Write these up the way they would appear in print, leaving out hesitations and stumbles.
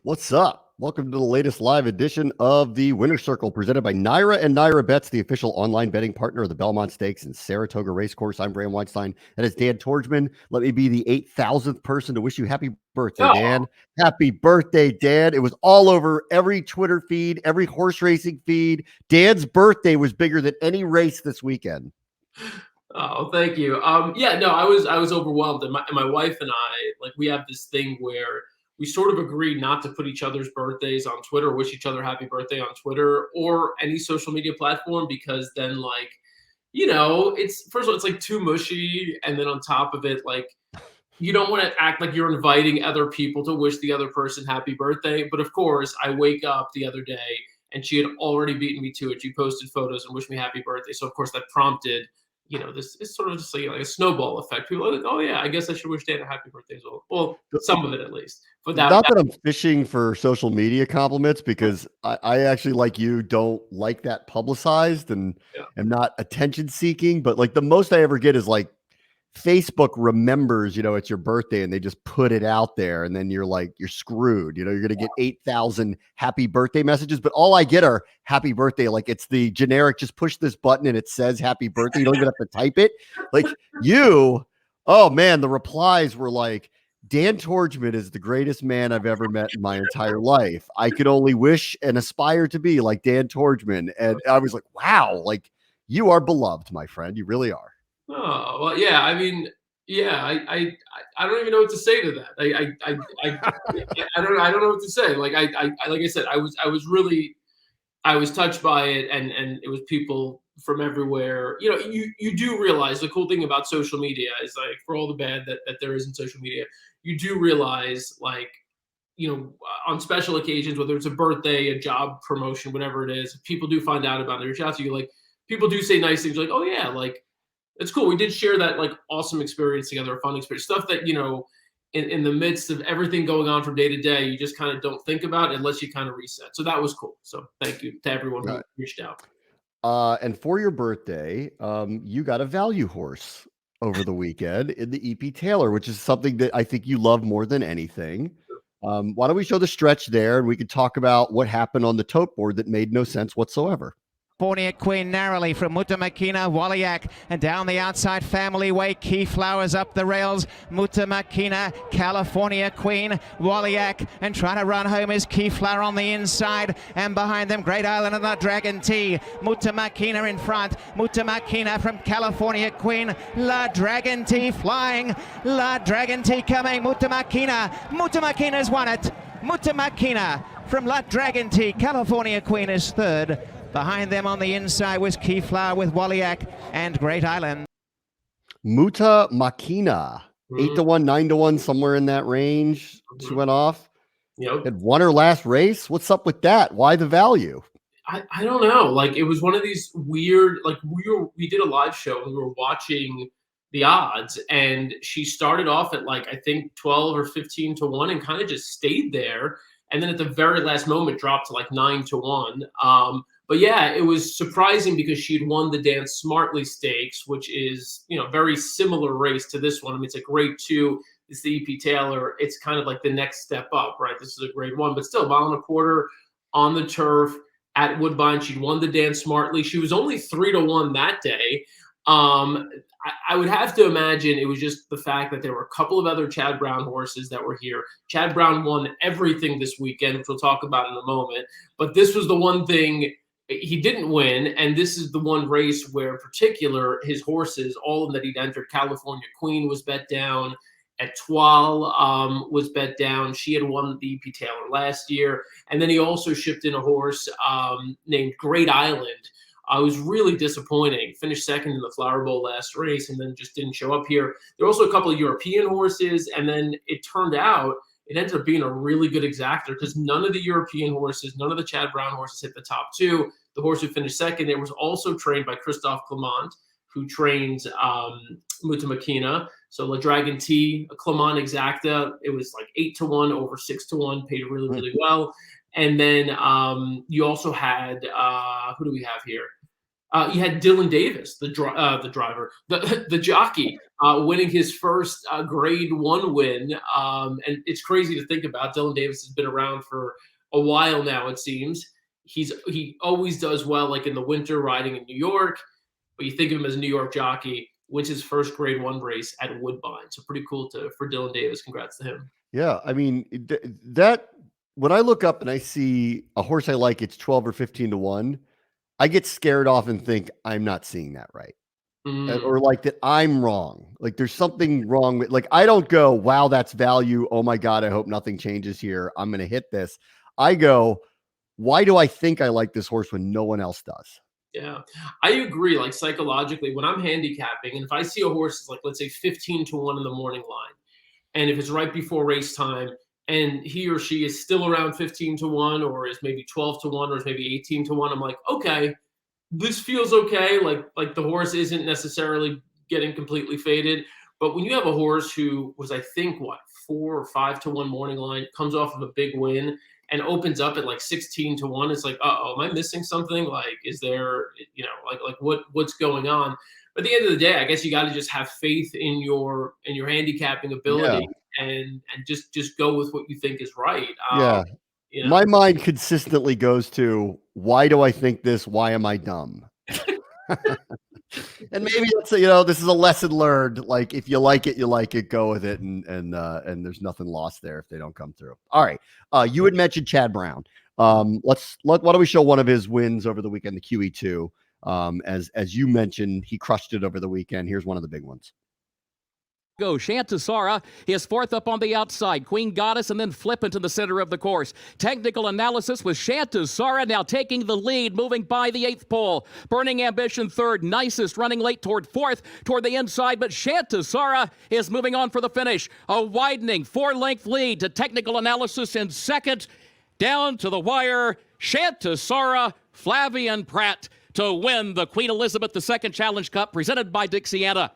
What's up? Welcome to the latest live edition of the Winner's Circle presented by Naira and Nairabet, the official online betting partner of the Belmont Stakes and Saratoga Racecourse. I'm Bram Weinstein. That is Dan Torgman. Let me be the 8,000th person to wish you happy birthday, Dan. Happy birthday, Dan. It was all over every Twitter feed, every horse racing feed. Dan's birthday was bigger than any race this weekend. Oh, thank you. I was overwhelmed, and my wife and I, we have this thing where we sort of agree not to put each other's birthdays on Twitter, wish each other happy birthday on Twitter or any social media platform, because then it's first of all, it's like too mushy, and then on top of it, you don't want to act like you're inviting other people to wish the other person happy birthday. But of course, I wake up the other day and she had already beaten me to it. She posted photos and wished me happy birthday. So of course that prompted this is sort of just like a snowball effect. People are like, oh yeah, I guess I should wish Dan a happy birthday as well. Well, some of it at least. But Not that I'm fishing for social media compliments, because I actually, like you, don't like that publicized and am not attention seeking. But like the most I ever get is like Facebook remembers, it's your birthday and they just put it out there, and then you're screwed. You're going to get 8,000 happy birthday messages, but all I get are happy birthday. Like it's the generic, just push this button and it says happy birthday. You don't even have to type it. Oh man, the replies were like, Dan Torgman is the greatest man I've ever met in my entire life. I could only wish and aspire to be like Dan Torgman. And I was like, wow, like you are beloved, my friend. You really are. Oh, well, yeah. I mean, yeah, I don't even know what to say to that. I don't know what to say. Like I said, I was touched by it, and it was people from everywhere. You do realize the cool thing about social media is, like, for all the bad that there is in social media, you do realize, on special occasions, whether it's a birthday, a job promotion, whatever it is, people do find out about it. Reach out to you, like people do say nice things, like, oh yeah, like it's cool. We did share that awesome experience together, a fun experience, stuff that, in the midst of everything going on from day to day, you just kind of don't think about unless you kind of reset. So that was cool. So thank you to everyone who reached out. And for your birthday, you got a value horse over the weekend in the EP Taylor, which is something that I think you love more than anything. Why don't we show the stretch there, and we could talk about what happened on the tote board that made no sense whatsoever. California Queen narrowly from Mukina, Waliak, and down the outside Family Way. Key Flowers up the rails. Mukina, California Queen, Waliak, and trying to run home is Key Flower on the inside, and behind them Great Island and the Dragon Tea. Mukina in front. Mukina from California Queen. La Dragon Tea flying. La Dragon Tea coming. Mukina's won it. Mukina from La Dragon Tea. California Queen is third. Behind them on the inside was Key Flower with Waliak and Great Island. Mukina, 8-1, 9-1, somewhere in that range. She went off. Had won her last race. What's up with that? Why the value? I don't know. Like, it was one of these weird, we did a live show and we were watching the odds, and she started off at I think 12 or 15-1 and kind of just stayed there. And then at the very last moment dropped to 9-1. But yeah, it was surprising because she had won the Dance Smartly Stakes, which is, very similar race to this one. I mean, it's a grade 2. It's the EP Taylor. It's kind of like the next step up, right? This is a grade 1, but still, $1.25 on the turf at Woodbine. She'd won the Dance Smartly. She was only 3-1 that day. I would have to imagine it was just the fact that there were a couple of other Chad Brown horses that were here. Chad Brown won everything this weekend, which we'll talk about in a moment. But this was the one thing he didn't win, and this is the one race where, in particular, his horses, all of them that he'd entered, California Queen was bet down, Etoile was bet down. She had won the EP Taylor last year. And then he also shipped in a horse named Great Island. It was really disappointing. Finished second in the Flower Bowl last race and then just didn't show up here. There were also a couple of European horses, and then it turned out it ended up being a really good exactor because none of the European horses, none of the Chad Brown horses hit the top 2. The horse who finished second, it was also trained by Christophe Clement, who trains Mukina. So La Dragon Tea, Clement Exacta, it was 8-1 over 6-1, paid really, really well. And then you also had, who do we have here? You had Dylan Davis, the driver, the jockey, winning his first Grade 1 win. And it's crazy to think about. Dylan Davis has been around for a while now, it seems. He always does well, like in the winter, riding in New York. But you think of him as a New York jockey, wins his first Grade 1 race at Woodbine. So pretty cool for Dylan Davis. Congrats to him. Yeah, I mean, that when I look up and I see a horse I like, it's 12 or 15 to 1, I get scared off and think I'm not seeing that right. Or like that I'm wrong. Like there's something wrong with, like, I don't go, wow, that's value. Oh my God, I hope nothing changes here. I'm going to hit this. I go, why do I think I like this horse when no one else does? Yeah, I agree. Like psychologically, when I'm handicapping, and if I see a horse, like let's say 15 to 1 in the morning line, and if it's right before race time, and he or she is still around 15 to 1, or is maybe 12 to 1, or is maybe 18 to 1, I'm like, okay, this feels okay. Like the horse isn't necessarily getting completely faded. But when you have a horse who was, I think, 4 or 5 to 1 morning line, comes off of a big win and opens up at like 16 to 1, it's like, uh-oh, am I missing something? Like, is there, what's going on? But at the end of the day, I guess you got to just have faith in your handicapping ability and just go with what you think is right. My mind consistently goes to, why do I think this? Why am I dumb? And maybe it's this is a lesson learned. Like, if you like it, go with it, and there's nothing lost there if they don't come through. All right, you had mentioned Chad Brown. Why don't we show one of his wins over the weekend, the QE2? As you mentioned, he crushed it over the weekend. Here's one of the big ones. Go Shantasara is fourth up on the outside. Queen Goddess and then Flippant in the center of the course. Technical analysis with Shantasara now taking the lead, moving by the 8th pole. Burning Ambition third. Nicest running late toward fourth, toward the inside, but Shantasara is moving on for the finish. A widening 4-length lead to Technical Analysis in second. Down to the wire, Shantasara, Flavian Pratt to win the Queen Elizabeth II Challenge Cup presented by Dixiana.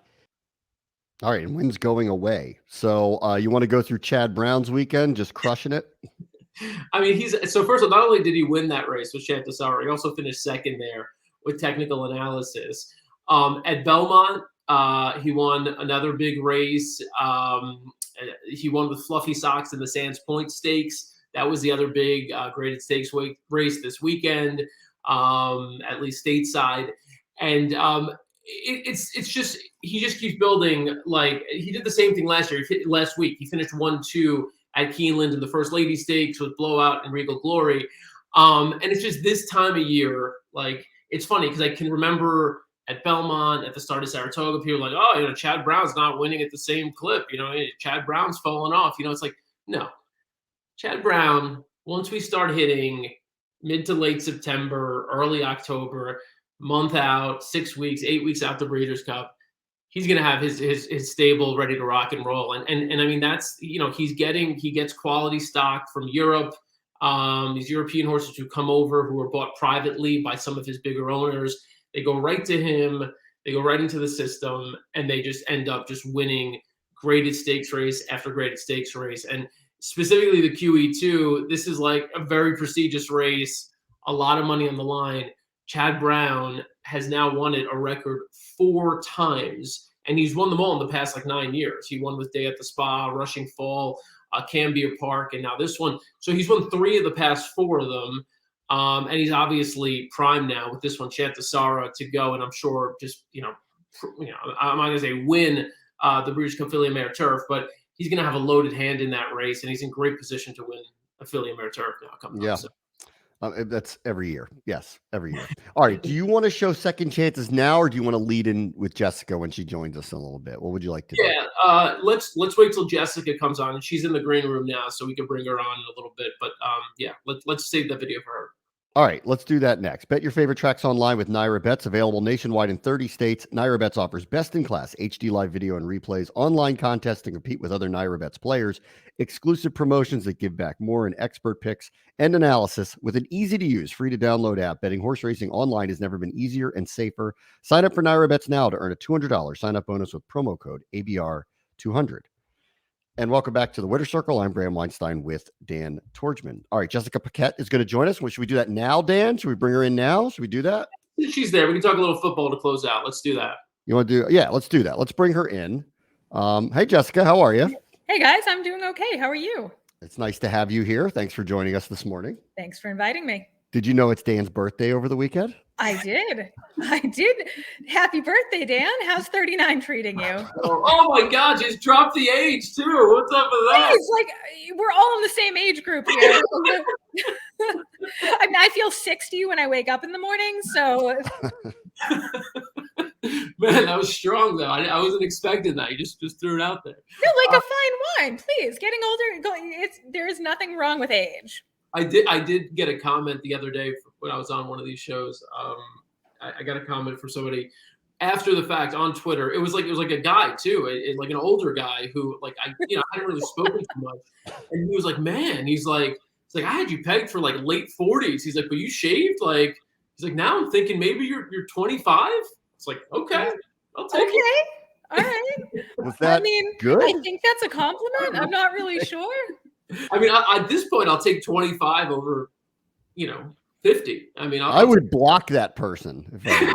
All right, and wins going away. So you want to go through Chad Brown's weekend, just crushing it? I mean, so first of all, not only did he win that race with Shantasara, he also finished second there with Technical Analysis. At Belmont, he won another big race. He won with Fluffy Socks in the Sands Point Stakes. That was the other big graded stakes race this weekend, at least stateside. And it's just, he just keeps building. Like, he did the same thing last year. Last week, he finished 1-2 at Keeneland in the First Lady Stakes with Blowout and Regal Glory. And it's just this time of year, like, it's funny because I can remember at Belmont at the start of Saratoga, people were like, oh, Chad Brown's not winning at the same clip. Chad Brown's falling off. It's like, no. Chad Brown, once we start hitting mid to late September, early October, month out, 6 weeks, 8 weeks out the Breeders' Cup, he's going to have his stable ready to rock and roll. And I mean, that's, he gets quality stock from Europe. These European horses who come over, who are bought privately by some of his bigger owners, they go right to him, they go right into the system, and they just end up just winning graded stakes race after graded stakes race. And specifically the QE2, this is like a very prestigious race, a lot of money on the line. Chad Brown has now won it a record 4 times, and he's won them all in the past 9 years. He won with Day at the Spa, Rushing Fall, Cambia Park, and now this one. So he's won 3 of the past 4 of them, and he's obviously primed now with this one, Shantasara, to go. And I'm sure just I'm not gonna say win the Breeders' Cup Filly Mare Turf, but he's gonna have a loaded hand in that race, and he's in great position to win a Filly Mare Turf now coming up. So. That's every year. Yes, every year. All right. Do you want to show second chances now, or do you want to lead in with Jessica when she joins us in a little bit? What would you like to do? Yeah, let's wait till Jessica comes on, and she's in the green room now, so we can bring her on in a little bit. But let's save that video for her. All right, let's do that next. Bet your favorite tracks online with Nairabet, available nationwide in 30 states. Nairabet offers best-in-class HD live video and replays, online contests to compete with other Nairabet players, exclusive promotions that give back more, and expert picks and analysis with an easy-to-use, free-to-download app. Betting horse racing online has never been easier and safer. Sign up for Nairabet now to earn a $200 sign-up bonus with promo code ABR200. And welcome back to the Winter Circle. I'm Bram Weinstein with Dan Torgman. All right, Jessica Paquette is going to join us. Should we do that now, Dan? Should we bring her in now? Should we do that? She's there. We can talk a little football to close out. Let's do that. You want to do? Yeah, let's do that. Let's bring her in. Hey, Jessica, how are you? Hey guys, I'm doing okay. How are you? It's nice to have you here. Thanks for joining us this morning. Thanks for inviting me. Did you know it's Dan's birthday over the weekend? I did. Happy birthday, Dan. How's 39 treating you? Oh my God, just dropped the age too. What's up with that? It's like we're all in the same age group here. I mean, I feel 60 when I wake up in the morning, so. Man, that was strong though. I wasn't expecting that. You just threw it out there. Feel like a fine wine, please. Getting older, there is nothing wrong with age. I did get a comment the other day when I was on one of these shows. I got a comment from somebody after the fact on Twitter. It was like a guy too, like an older guy who like I hadn't really spoken too much, and he was like, man, he's like I had you pegged for like late 40s. He's like, but you shaved like. He's like, now I'm thinking maybe you're 25. It's like, okay, I'll take it. All right. Was that good? I think that's a compliment. I'm not really sure. I mean, at this point, I'll take 25 over, 50. I mean, I would block that person if I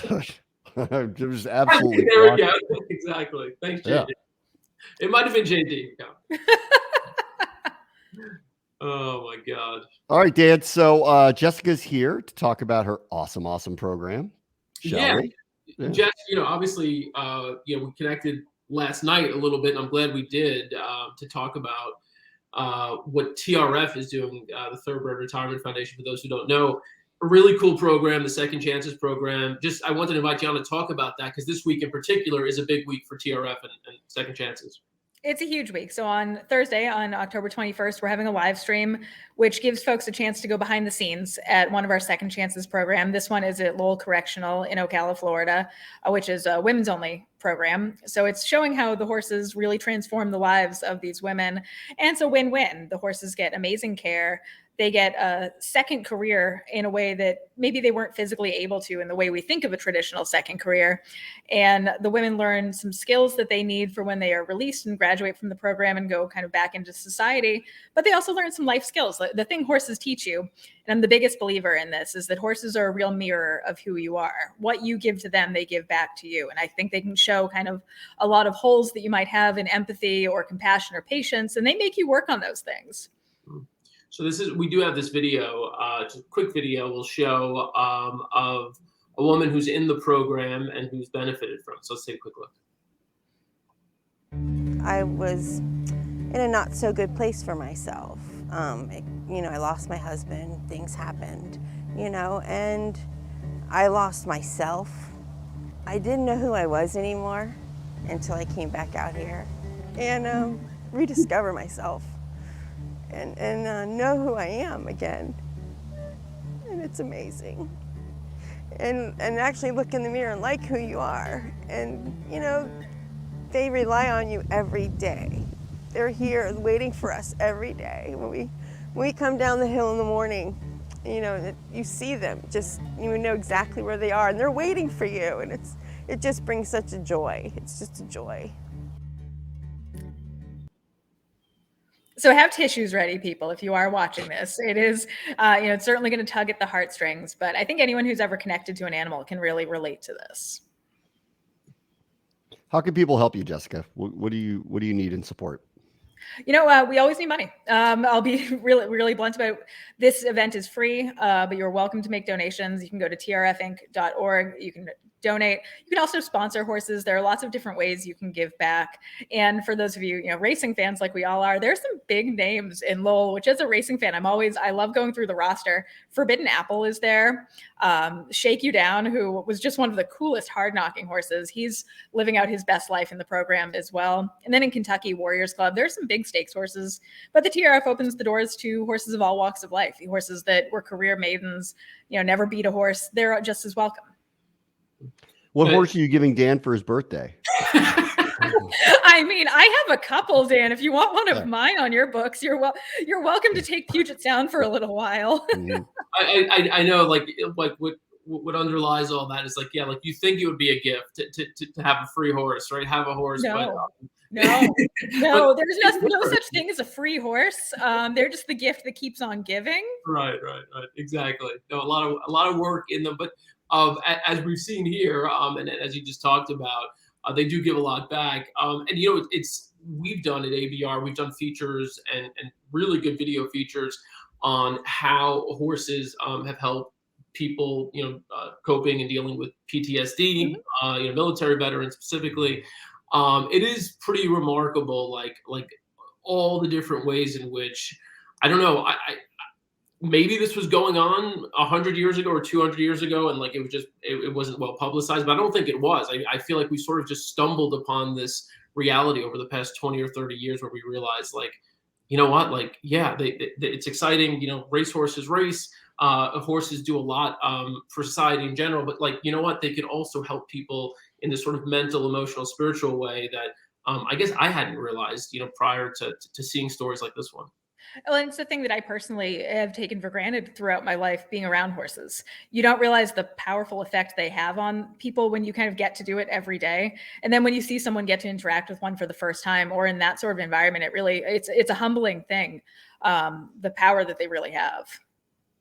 were you. Just absolutely. There we go. Exactly. Thanks, JD. Yeah. It might have been JD. Yeah. Oh my God. All right, Dan. So Jessica's here to talk about her awesome program. Shall we? Yeah. Jess, obviously, we connected last night a little bit, and I'm glad we did to talk about what TRF is doing, the Thoroughbred Retirement Foundation. For those who don't know, a really cool program, the Second Chances program. I wanted to invite you on to talk about that because this week in particular is a big week for TRF and Second Chances. It's a huge week. So on Thursday, on October 21st, we're having a live stream, which gives folks a chance to go behind the scenes at one of our Second Chances program. This one is at Lowell Correctional in Ocala, Florida, which is a women's only program. So it's showing how the horses really transform the lives of these women. And it's a win-win. The horses get amazing care. They get a second career in a way that maybe they weren't physically able to in the way we think of a traditional second career. And the women learn some skills that they need for when they are released and graduate from the program and go kind of back into society. But they also learn some life skills. The thing horses teach you, and I'm the biggest believer in this, is that horses are a real mirror of who you are. What you give to them, they give back to you. And I think they can show kind of a lot of holes that you might have in empathy or compassion or patience, and they make you work on those things. So we do have this video, just a quick video we'll show of a woman who's in the program and who's benefited from it. So let's take a quick look. I was in a not so good place for myself. I lost my husband, things happened, and I lost myself. I didn't know who I was anymore until I came back out here and rediscover myself. And know who I am again. And it's amazing. And actually look in the mirror and like who you are. And, they rely on you every day. They're here waiting for us every day. When we come down the hill in the morning, you see them, you know exactly where they are, and they're waiting for you. And it just brings such a joy. It's just a joy. So have tissues ready, people, if you are watching this. It is, it's certainly going to tug at the heartstrings, but I think anyone who's ever connected to an animal can really relate to this. How can people help you, Jessica? What do you need in support? We always need money. I'll be really blunt about it. This event is free, but you're welcome to make donations. You can go to trfinc.org. You can donate. You can also sponsor horses. There are lots of different ways you can give back. And for those of you, racing fans like we all are, there's some big names in Lowell, which as a racing fan, I love going through the roster. Forbidden Apple is there. Shake You Down, who was just one of the coolest hard knocking horses. He's living out his best life in the program as well. And then in Kentucky, Warriors Club, there's some big stakes horses, but the TRF opens the doors to horses of all walks of life. The horses that were career maidens, never beat a horse. They're just as welcome. What horse are you giving Dan for his birthday? I have a couple, Dan. If you want one of mine on your books, you're welcome to take Puget Sound for a little while. I know, like what underlies all that is you think it would be a gift to have a free horse, right? Have a horse. No. No, there's no such thing as a free horse. They're just the gift that keeps on giving. Right. Exactly. No, a lot of work in them, but as we've seen here, and as you just talked about, They do give a lot back. And we've done at ABR, we've done features and really good video features on how horses have helped people, coping and dealing with PTSD, military veterans specifically. It is pretty remarkable, like all the different ways in which, I don't know, maybe this was going on 100 years ago or 200 years ago, and like it wasn't well publicized, but I don't think it was. I feel like we sort of just stumbled upon this reality over the past 20 or 30 years where we realized, like, you know what, like, yeah, it's exciting, racehorses race, horses do a lot for society in general, but like, you know what, they could also help people in this sort of mental, emotional, spiritual way that I guess I hadn't realized, prior to seeing stories like this one. Well, and it's the thing that I personally have taken for granted throughout my life being around horses. You don't realize the powerful effect they have on people when you kind of get to do it every day. And then when you see someone get to interact with one for the first time or in that sort of environment, it's a humbling thing, the power that they really have.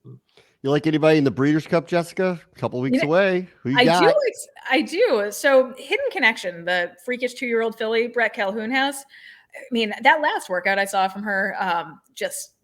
You like anybody in the Breeders' Cup, Jessica? A couple weeks away. Who you got? I do. So Hidden Connection, the freakish 2-year-old filly Brett Calhoun has. I mean, that last workout I saw from her just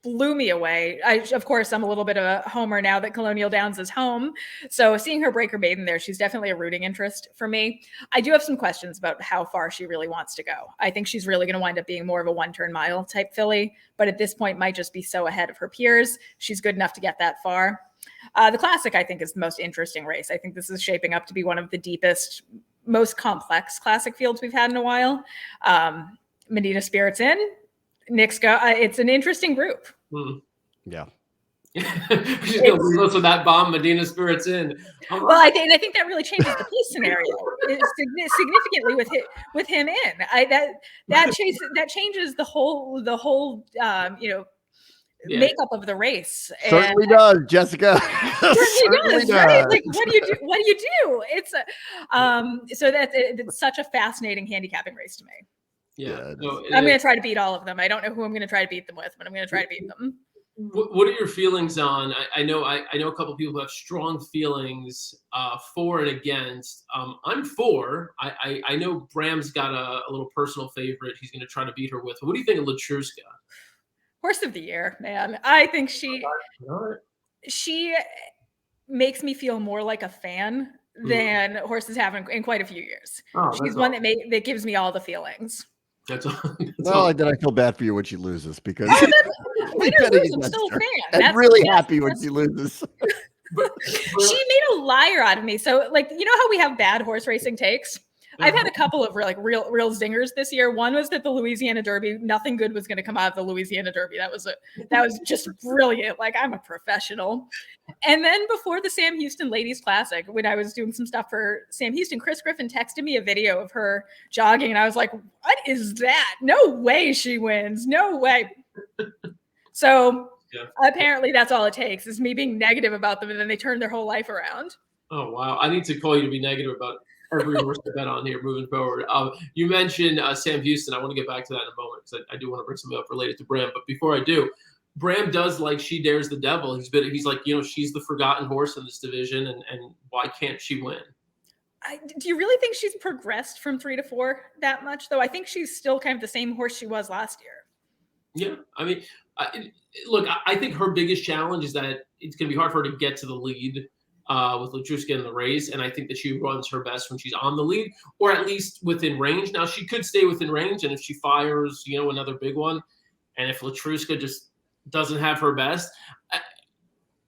blew me away. Of course, I'm a little bit of a homer now that Colonial Downs is home. So seeing her break her maiden there, she's definitely a rooting interest for me. I do have some questions about how far she really wants to go. I think she's really going to wind up being more of a 1-turn mile type filly, but at this point might just be so ahead of her peers. She's good enough to get that far. The Classic, I think, is the most interesting race. I think this is shaping up to be one of the deepest, most complex classic fields we've had in a while. Medina Spirit's in. Nick's go. It's an interesting group. Yeah. She's going to leave us with that bomb. Medina Spirit's in. Well, I think that really changes the pace scenario significantly with him in. That changes the whole makeup of the race. Certainly does, Jessica. Certainly does. Right? Like, what do you do? It's so it's such a fascinating handicapping race to me. Yeah. I'm going to try to beat all of them. I don't know who I'm going to try to beat them with, but I'm going to try to beat them. What are your feelings on? I know a couple of people who have strong feelings for and against. I'm for. I know Bram's got a little personal favorite he's going to try to beat her with. What do you think of Latruska? Horse of the year, man. I think she makes me feel more like a fan than horses have in quite a few years. She's one that gives me all the feelings. That's all. Then I feel bad for you when she loses because I'm still a fan. I'm really happy when she loses. She made a liar out of me. So, like, you know how we have bad horse racing takes? I've had a couple of real zingers this year. One was that the Louisiana Derby, nothing good was going to come out of the Louisiana Derby. That was just brilliant. Like, I'm a professional. And then before the Sam Houston Ladies Classic, when I was doing some stuff for Sam Houston, Chris Griffin texted me a video of her jogging, and I was like, "What is that? No way she wins. No way." So apparently, that's all it takes is me being negative about them, and then they turn their whole life around. Oh wow! I need to call you to be negative about every horse to bet on here moving forward. You mentioned Sam Houston. I want to get back to that in a moment because I do want to bring something up related to Bram. But before I do, Bram does like She Dares the Devil. He's like, she's the forgotten horse in this division, and why can't she win? Do you really think she's progressed from 3 to 4 that much, though? I think she's still kind of the same horse she was last year. Yeah, I mean, look, I think her biggest challenge is that it's going to be hard for her to get to the lead with Latruska in the race, and I think that she runs her best when she's on the lead, or at least within range. Now, she could stay within range, and if she fires, another big one, and if Latruska just doesn't have her best,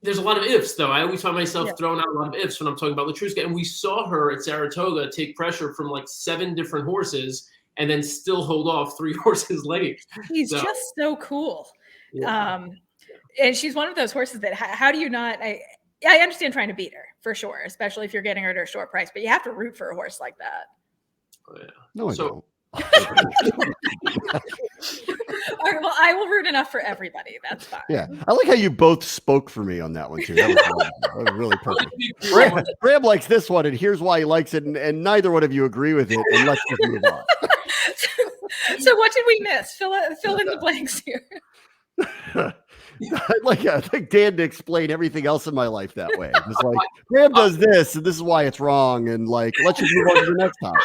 there's a lot of ifs, though. I always find myself throwing out a lot of ifs when I'm talking about Latruska, and we saw her at Saratoga take pressure from like 7 different horses and then still hold off 3 horses late. She's just so cool. Yeah. And she's one of those horses that how do you not I understand trying to beat her for sure, especially if you're getting her at a short price, but you have to root for a horse like that. Oh, yeah. No, I don't. All right, well, I will root enough for everybody. That's fine. Yeah, I like how you both spoke for me on that one too. That was really perfect. Bram likes this one, and here's why he likes it, and neither one of you agree with it. And let's just move on. So, what did we miss? Fill in the blanks here. I think Dan to explain everything else in my life that way. Just like Bram does this, and this is why it's wrong, and like let's just move on to the next topic.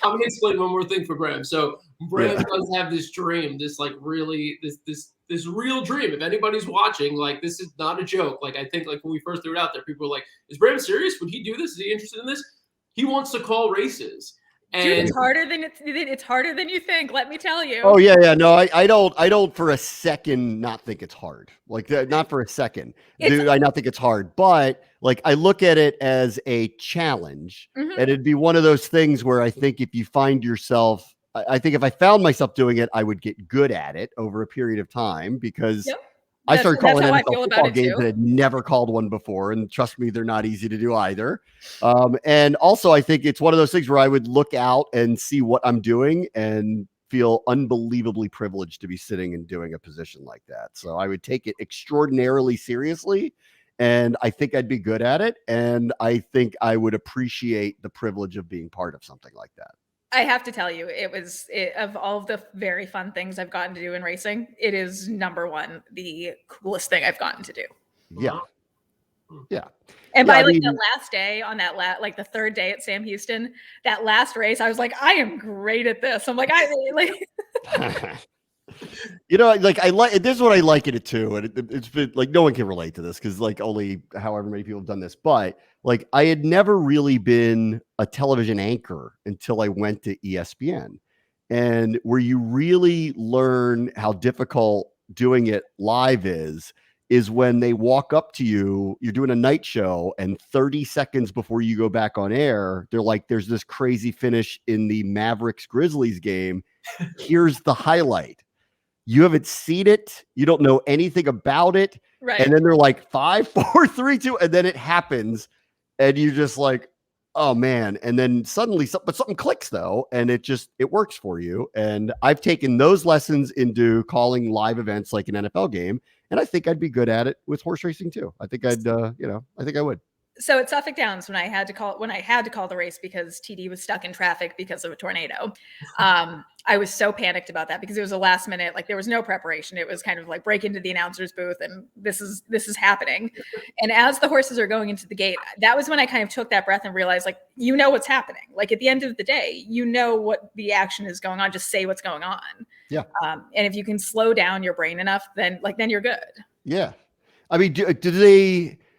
I'm gonna explain one more thing for Bram. So Bram does have this dream, this like really this real dream. If anybody's watching, like this is not a joke. Like I think like when we first threw it out there, people were like, "Is Bram serious? Would he do this? Is he interested in this?" He wants to call races. And Dude, it's harder than you think. Let me tell you. Oh yeah. No, I don't for a second not think it's hard. Like not for a second do I not think it's hard. But like I look at it as a challenge, and it'd be one of those things where I think if you find yourself, I think if I found myself doing it, I would get good at it over a period of time because. Yep. I started calling NFL football games too. that had never called one before, and trust me, they're not easy to do either. And also, I think it's one of those things where I would look out and see what I'm doing and feel unbelievably privileged to be sitting and doing a position like that. So I would take it extraordinarily seriously, and I think I'd be good at it, and I think I would appreciate the privilege of being part of something like that. I have to tell you, of all of the very fun things I've gotten to do in racing, it is number one, the coolest thing I've gotten to do. Yeah. Yeah. And by the last day on that like the third day at Sam Houston, that last race, I was like, I am great at this. I'm like, you know, like this is what I like in it too. And it's been like, no one can relate to this because like only however many people have done this, but like I had never really been a television anchor until I went to ESPN, and where you really learn how difficult doing it live is when they walk up to you, you're doing a night show, and 30 seconds before you go back on air, they're like, there's this crazy finish in the Mavericks Grizzlies game. Here's the highlight. You haven't seen it. You don't know anything about it. Right. And then they're like 5, 4, 3, 2, and then it happens. And you're just like, oh man. And then suddenly something clicks though. And it works for you. And I've taken those lessons into calling live events like an NFL game. And I think I'd be good at it with horse racing too. I think I think I would. So at Suffolk Downs, when I had to call the race because TD was stuck in traffic because of a tornado, I was so panicked about that because it was a last minute, like there was no preparation. It was kind of like break into the announcer's booth and this is happening. And as the horses are going into the gate, that was when I kind of took that breath and realized, like, you know what's happening. Like at the end of the day, you know what the action is going on. Just say what's going on. Yeah. And if you can slow down your brain enough, then you're good. Yeah. I mean,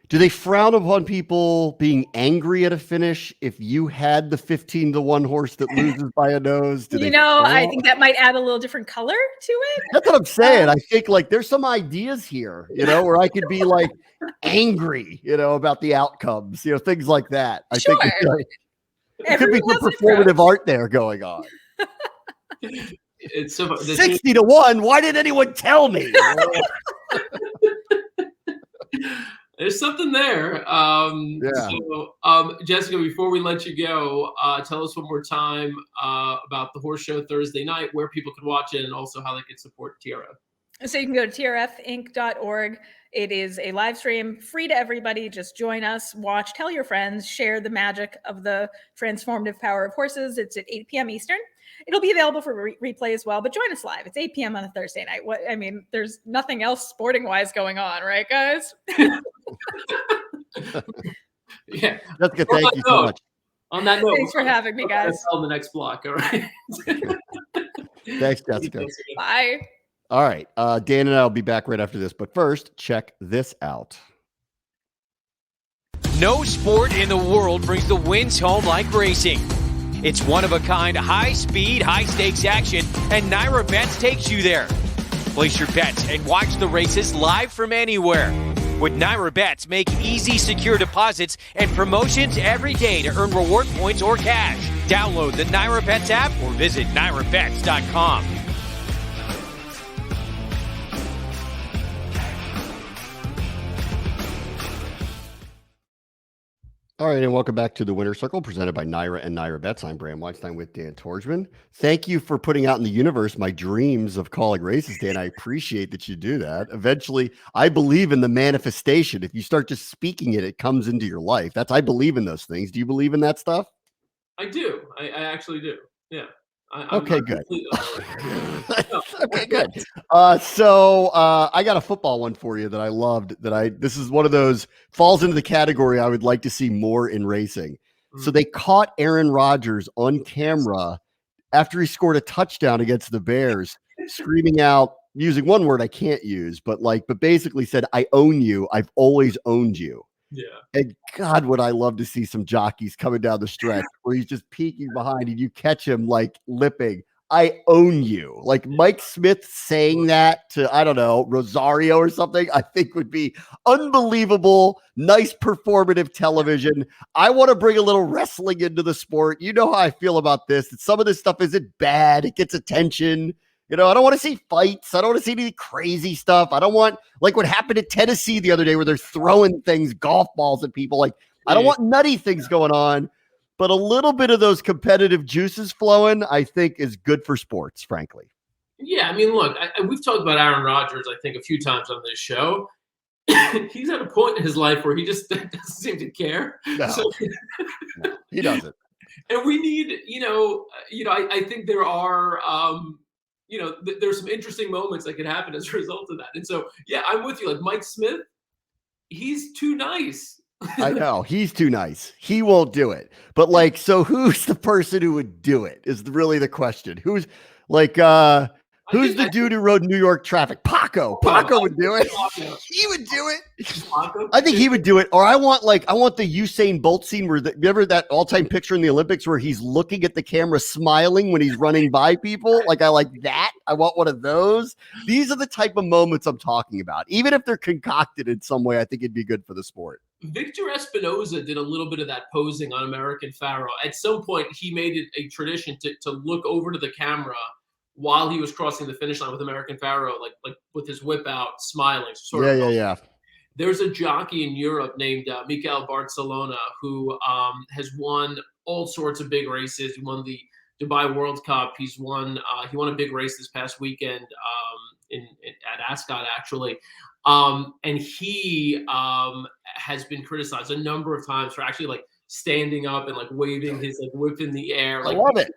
do they frown upon people being angry at a finish if you had the 15-1 horse that loses by a nose? I think that might add a little different color to it. That's what I'm saying. I think like there's some ideas here, where I could be like angry, about the outcomes, things like that. I think there could be some performative art there going on. It's so 60-1. Why didn't anyone tell me? There's something there. So, Jessica, before we let you go, tell us one more time about the horse show Thursday night, where people can watch it, and also how they can support TRF. So you can go to trfinc.org. It is a live stream, free to everybody. Just join us, watch, tell your friends, share the magic of the transformative power of horses. It's at 8 p.m. Eastern. It'll be available for replay as well, but join us live. It's 8 p.m. on a Thursday night. There's nothing else sporting-wise going on, right, guys? Yeah. That's good. Thank you so much. On that note, thanks for having me, guys. On the next block, all right? Thanks, Jessica. Bye. All right. Dan and I will be back right after this, but first, check this out. No sport in the world brings the wins home like racing. It's one-of-a-kind, high-speed, high-stakes action, and Nairabet takes you there. Place your bets and watch the races live from anywhere. With Nairabet, make easy, secure deposits and promotions every day to earn reward points or cash. Download the Nairabet app or visit nairabets.com. All right, and welcome back to the Winner's Circle, presented by Naira and Nairabet. I'm Bram Weinstein with Dan Torgman. Thank you for putting out in the universe my dreams of calling races, Dan. I appreciate that you do that. Eventually, I believe in the manifestation. If you start just speaking it, it comes into your life. I believe in those things. Do you believe in that stuff? I do. I actually do. Yeah. Okay, good. No. Okay, good. So I got a football one for you that I loved. This is one of those falls into the category I would like to see more in racing. So they caught Aaron Rodgers on camera after he scored a touchdown against the Bears, screaming out using one word I can't use, but basically said, "I own you. I've always owned you." Yeah. And God, would I love to see some jockeys coming down the stretch where he's just peeking behind and you catch him lipping, "I own you." Like Mike Smith saying that to, I don't know, Rosario or something, I think would be unbelievable. Nice performative television. I want to bring a little wrestling into the sport. You know how I feel about this. That some of this stuff isn't bad. It gets attention. I don't want to see fights. I don't want to see any crazy stuff. I don't want what happened at Tennessee the other day where they're throwing golf balls at people. I don't want nutty things going on, but a little bit of those competitive juices flowing, I think, is good for sports, frankly. Yeah, I mean, look, we've talked about Aaron Rodgers, I think, a few times on this show. He's at a point in his life where he just doesn't seem to care. No, no, he doesn't. And we need, I think there are, there's some interesting moments that could happen as a result of that. And so, yeah, I'm with you. Like Mike Smith, he's too nice. I know he's too nice. He won't do it. But so who's the person who would do it is really the question. Who's who's the dude who rode New York traffic? Paco would do it. He would do it. I think he would do it. Or I want the Usain Bolt scene where remember that all-time picture in the Olympics where he's looking at the camera smiling when he's running by people? I like that. I want one of those. These are the type of moments I'm talking about. Even if they're concocted in some way, I think it'd be good for the sport. Victor Espinoza did a little bit of that posing on American Pharaoh. At some point, he made it a tradition to look over to the camera while he was crossing the finish line with American Pharaoh, like with his whip out, smiling. Yeah. There's a jockey in Europe named Mikel Barcelona who has won all sorts of big races. He won the Dubai World Cup. He won a big race this past weekend at Ascot, actually. And he has been criticized a number of times for actually standing up and waving his whip in the air. I love it.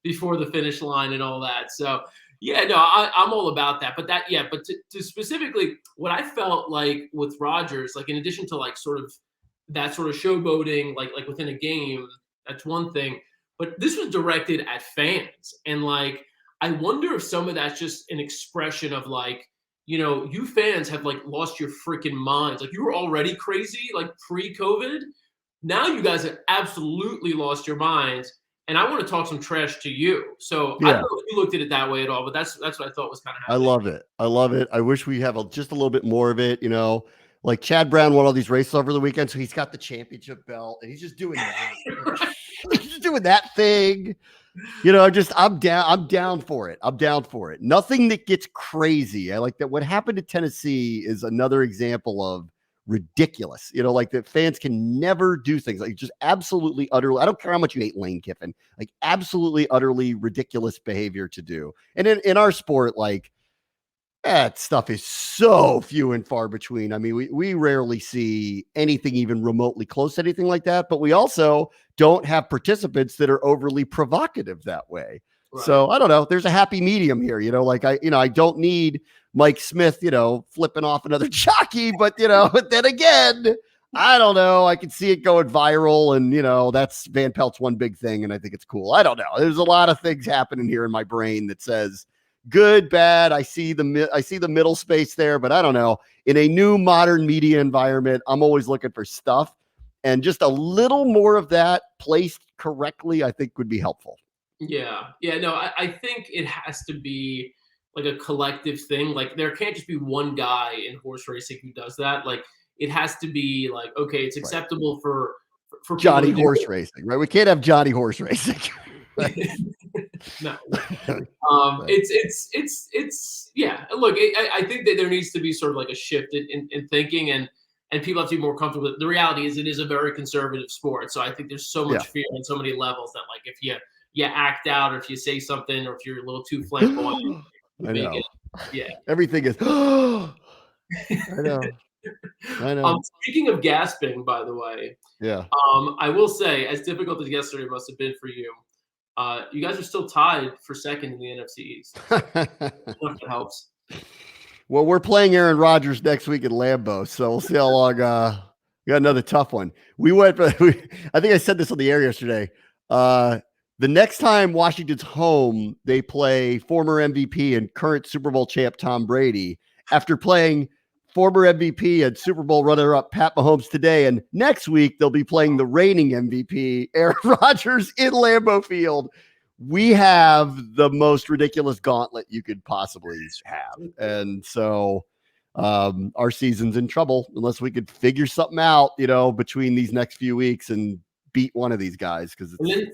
Before the finish line and all that. So yeah, no, I'm all about that. But to specifically what I felt like with Rodgers, in addition to sort of that sort of showboating, like within a game, that's one thing. But this was directed at fans. And I wonder if some of that's just an expression of you fans have lost your freaking minds. You were already crazy, pre-COVID. Now you guys have absolutely lost your minds. And I want to talk some trash to you. So yeah. I don't know if you looked at it that way at all, but that's what I thought was kind of happening. I love it. I wish we have just a little bit more of it. Chad Brown won all these races over the weekend, so he's got the championship belt, and he's just doing that. He's just doing that thing. I'm down for it. I'm down for it. Nothing that gets crazy. I like that. What happened to Tennessee is another example of ridiculous, that fans can never do things just absolutely utterly. I don't care how much you hate Lane Kiffin, absolutely utterly ridiculous behavior to do. And in our sport, that stuff is so few and far between. I mean, we rarely see anything even remotely close to anything like that, but we also don't have participants that are overly provocative that way. Right. So I don't know. There's a happy medium here, I don't need Mike Smith, flipping off another jockey, but then again, I don't know. I can see it going viral, and that's Van Pelt's one big thing, and I think it's cool. I don't know. There's a lot of things happening here in my brain that says good, bad. I see the middle space there, but I don't know. In a new modern media environment, I'm always looking for stuff, and just a little more of that placed correctly, I think would be helpful. Yeah. No, I think it has to be a collective thing. There can't just be one guy in horse racing who does that. It has to be okay, it's acceptable for Johnny horse racing, right? We can't have Johnny horse racing. No. It's yeah. Look, I think that there needs to be sort of a shift in thinking, and people have to be more comfortable with it. The reality is it is a very conservative sport. So I think there's so much fear on so many levels that if you act out, or if you say something, or if you're a little too flamboyant, I know. Yeah. Everything is. I know. Speaking of gasping, by the way. Yeah. I will say, as difficult as yesterday must have been for you, You guys are still tied for second in the NFC East. That helps. Well, we're playing Aaron Rodgers next week at Lambeau, so we'll see how long. We got another tough one. I think I said this on the air yesterday. The next time Washington's home, they play former MVP and current Super Bowl champ Tom Brady after playing former MVP and Super Bowl runner-up Pat Mahomes today. And next week, they'll be playing the reigning MVP, Aaron Rodgers, in Lambeau Field. We have the most ridiculous gauntlet you could possibly have. And so our season's in trouble unless we could figure something out, between these next few weeks and beat one of these guys. And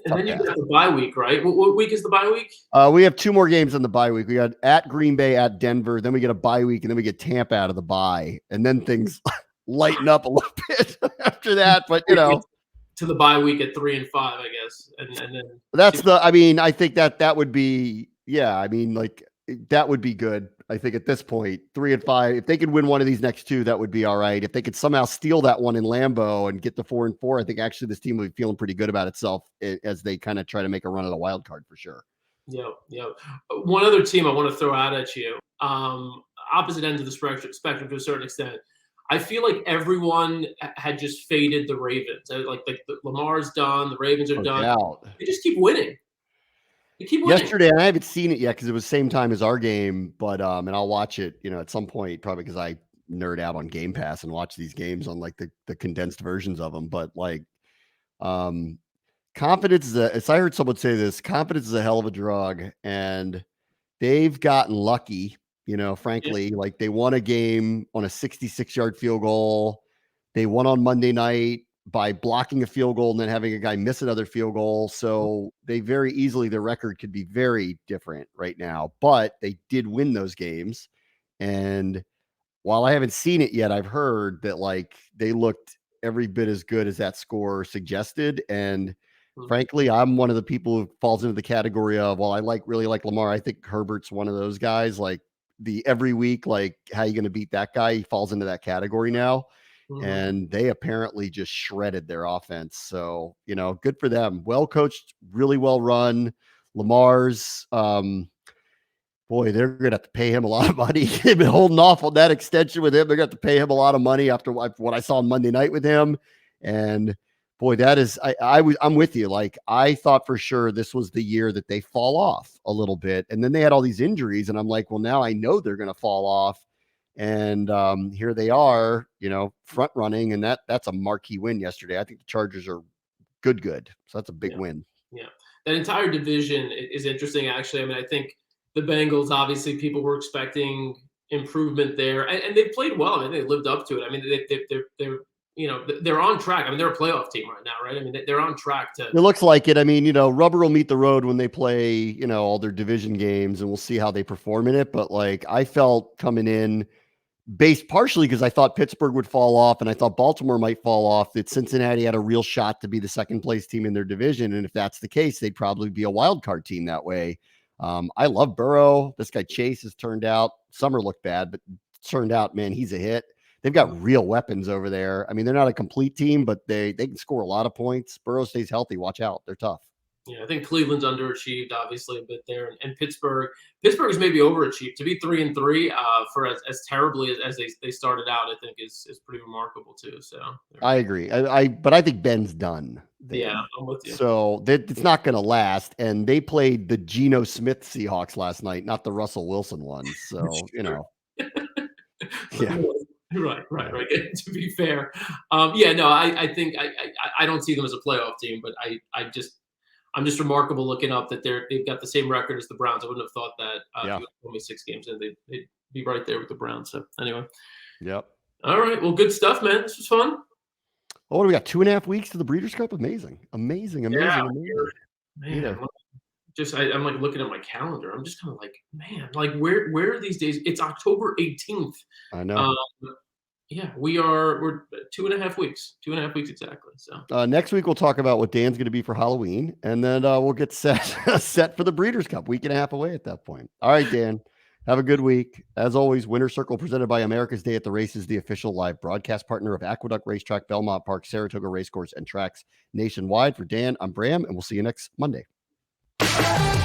then you get the bye week, right? What week is the bye week? We have 2 more games on the bye week. We got at Green Bay, at Denver. Then we get a bye week, and then we get Tampa out of the bye. And then things lighten up a little bit after that. But, to the bye week at 3-5, I guess, and then I think that would be, that would be good. I think at this point, 3-5, if they could win one of these next 2, that would be all right. If they could somehow steal that one in Lambeau and get to 4-4, I think actually this team would be feeling pretty good about itself as they kind of try to make a run at a wild card for sure. Yeah. One other team I want to throw out at you, opposite ends of the spectrum to a certain extent. I feel like everyone had just faded the Ravens. Like the Lamar's done, the Ravens are done. Doubt. They just keep winning. They keep winning. Yesterday, and I haven't seen it yet because it was same time as our game, but and I'll watch it, at some point, probably because I nerd out on Game Pass and watch these games on like the condensed versions of them. But confidence is I heard someone say this, confidence is a hell of a drug, and they've gotten lucky. Frankly, like they won a game on a 66-yard field goal. They won on Monday night by blocking a field goal and then having a guy miss another field goal. So they very easily, their record could be very different right now, but they did win those games. And while I haven't seen it yet, I've heard that they looked every bit as good as that score suggested. And frankly, I'm one of the people who falls into the category of, I really like Lamar. I think Herbert's one of those guys, the every week, how you going to beat that guy? He falls into that category now. And they apparently just shredded their offense. So, good for them. Well coached, really well run. Lamar's, they're going to have to pay him a lot of money. They've been holding off on that extension with him. They're going to have to pay him a lot of money after what I saw on Monday night with him. And that is, I'm with you. I thought for sure this was the year that they fall off a little bit. And then they had all these injuries. And I'm like, well, now I know they're going to fall off. And here they are, front running. And that's a marquee win yesterday. I think the Chargers are good. So that's a big win. Yeah. That entire division is interesting, actually. I mean, I think the Bengals, obviously, people were expecting improvement there. And they played well. I mean, they lived up to it. I mean, they're on track. I mean, they're a playoff team right now, right? I mean, they're on track to. It looks like it. I mean, rubber will meet the road when they play, all their division games, and we'll see how they perform in it. But I felt coming in based partially because I thought Pittsburgh would fall off and I thought Baltimore might fall off, that Cincinnati had a real shot to be the second place team in their division. And if that's the case, they'd probably be a wild card team that way. I love Burrow. This guy Chase has turned out. Summer looked bad, but turned out, man, he's a hit. They've got real weapons over there. I mean, they're not a complete team, but they can score a lot of points. Burrow stays healthy. Watch out. They're tough. Yeah, I think Cleveland's underachieved, obviously, a bit there. And Pittsburgh is maybe overachieved. To be 3-3 for as terribly as they started out, I think is pretty remarkable too. So I agree. But I think Ben's done there. Yeah, I'm with you. So it's not going to last. And they played the Geno Smith Seahawks last night, not the Russell Wilson ones. So, yeah. Right. To be fair, I think I don't see them as a playoff team, but I'm just remarkable looking up that they've got the same record as the Browns. I wouldn't have thought that. Only 6 games in, they'd be right there with the Browns. So anyway. Yep. All right. Well, good stuff, man. This was fun. Oh, we got 2.5 weeks to the Breeders' Cup. Amazing. Yeah, amazing. Man, I'm looking at my calendar. I'm just kind of man, where are these days? It's October 18th. I know. Yeah, we're 2.5 weeks. 2.5 weeks exactly. So next week we'll talk about what Dan's going to be for Halloween, and then we'll get set for the Breeders' Cup. Week and a half away at that point. All right, Dan. Have a good week. As always, Winter Circle presented by America's Day at the Races, the official live broadcast partner of Aqueduct Racetrack, Belmont Park, Saratoga Racecourse, and tracks nationwide. For Dan, I'm Bram, and we'll see you next Monday. Bye.